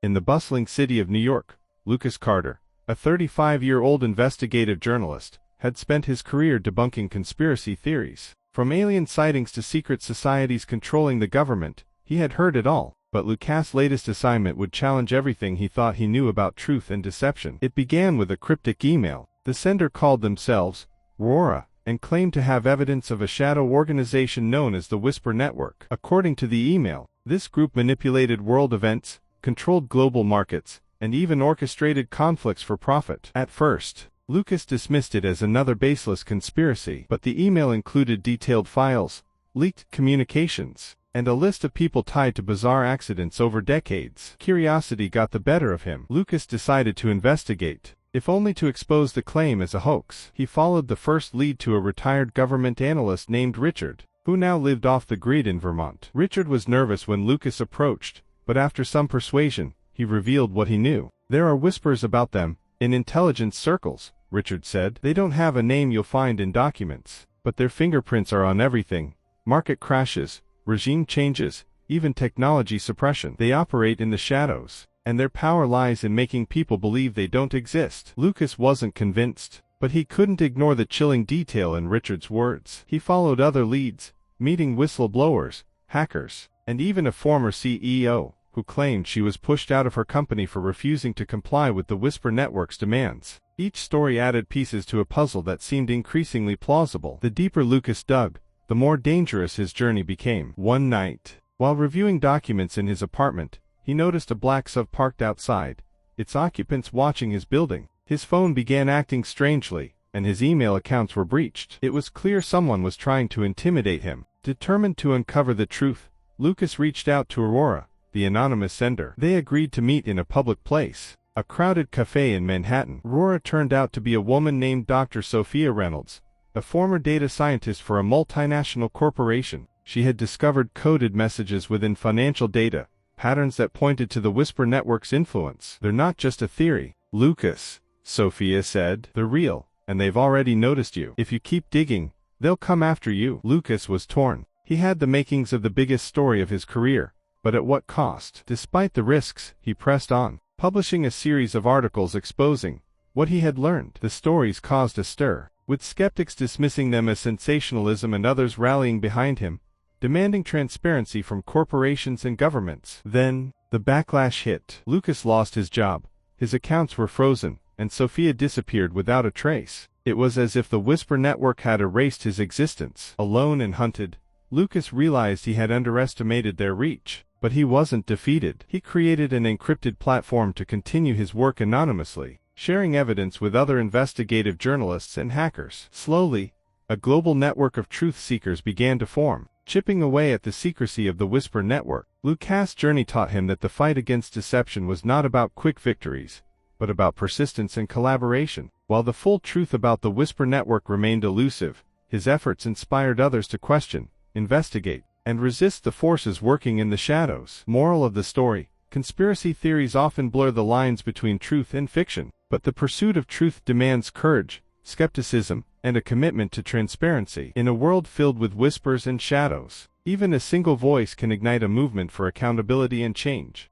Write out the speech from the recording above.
In the bustling city of New York, Lucas Carter, a 35-year-old investigative journalist, had spent his career debunking conspiracy theories. From alien sightings to secret societies controlling the government, he had heard it all. But Lucas' latest assignment would challenge everything he thought he knew about truth and deception. It began with a cryptic email. The sender called themselves Aurora and claimed to have evidence of a shadow organization known as the Whisper Network. According to the email, this group manipulated world events, controlled global markets, and even orchestrated conflicts for profit. At first, Lucas dismissed it as another baseless conspiracy, but the email included detailed files, leaked communications, and a list of people tied to bizarre accidents over decades. Curiosity got the better of him. Lucas decided to investigate, if only to expose the claim as a hoax. He followed the first lead to a retired government analyst named Richard, who now lived off the grid in Vermont. Richard was nervous when Lucas approached, but after some persuasion, he revealed what he knew. "There are whispers about them, in intelligence circles," Richard said. "They don't have a name you'll find in documents, but their fingerprints are on everything: market crashes, regime changes, even technology suppression. They operate in the shadows, and their power lies in making people believe they don't exist." Lucas wasn't convinced, but he couldn't ignore the chilling detail in Richard's words. He followed other leads, meeting whistleblowers, hackers, and even a former CEO, who claimed she was pushed out of her company for refusing to comply with the Whisper Network's demands. Each story added pieces to a puzzle that seemed increasingly plausible. The deeper Lucas dug, the more dangerous his journey became. One night, while reviewing documents in his apartment, he noticed a black SUV parked outside, its occupants watching his building. His phone began acting strangely, and his email accounts were breached. It was clear someone was trying to intimidate him. Determined to uncover the truth, Lucas reached out to Aurora, the anonymous sender. They agreed to meet in a public place, a crowded cafe in Manhattan. Aurora turned out to be a woman named Dr. Sophia Reynolds, a former data scientist for a multinational corporation. She had discovered coded messages within financial data, patterns that pointed to the Whisper Network's influence. "They're not just a theory, Lucas," Sophia said. "They're real, and they've already noticed you. If you keep digging, they'll come after you." Lucas was torn. He had the makings of the biggest story of his career, but at what cost? Despite the risks, he pressed on, publishing a series of articles exposing what he had learned. The stories caused a stir, with skeptics dismissing them as sensationalism and others rallying behind him, demanding transparency from corporations and governments. Then, the backlash hit. Lucas lost his job, his accounts were frozen, and Sophia disappeared without a trace. It was as if the Whisper Network had erased his existence. Alone and hunted, Lucas realized he had underestimated their reach. But he wasn't defeated. He created an encrypted platform to continue his work anonymously, sharing evidence with other investigative journalists and hackers. Slowly, a global network of truth seekers began to form, chipping away at the secrecy of the Whisper Network. Lucas' journey taught him that the fight against deception was not about quick victories, but about persistence and collaboration. While the full truth about the Whisper Network remained elusive, his efforts inspired others to question, investigate, and resist the forces working in the shadows. Moral of the story: conspiracy theories often blur the lines between truth and fiction, but the pursuit of truth demands courage, skepticism, and a commitment to transparency. In a world filled with whispers and shadows, even a single voice can ignite a movement for accountability and change.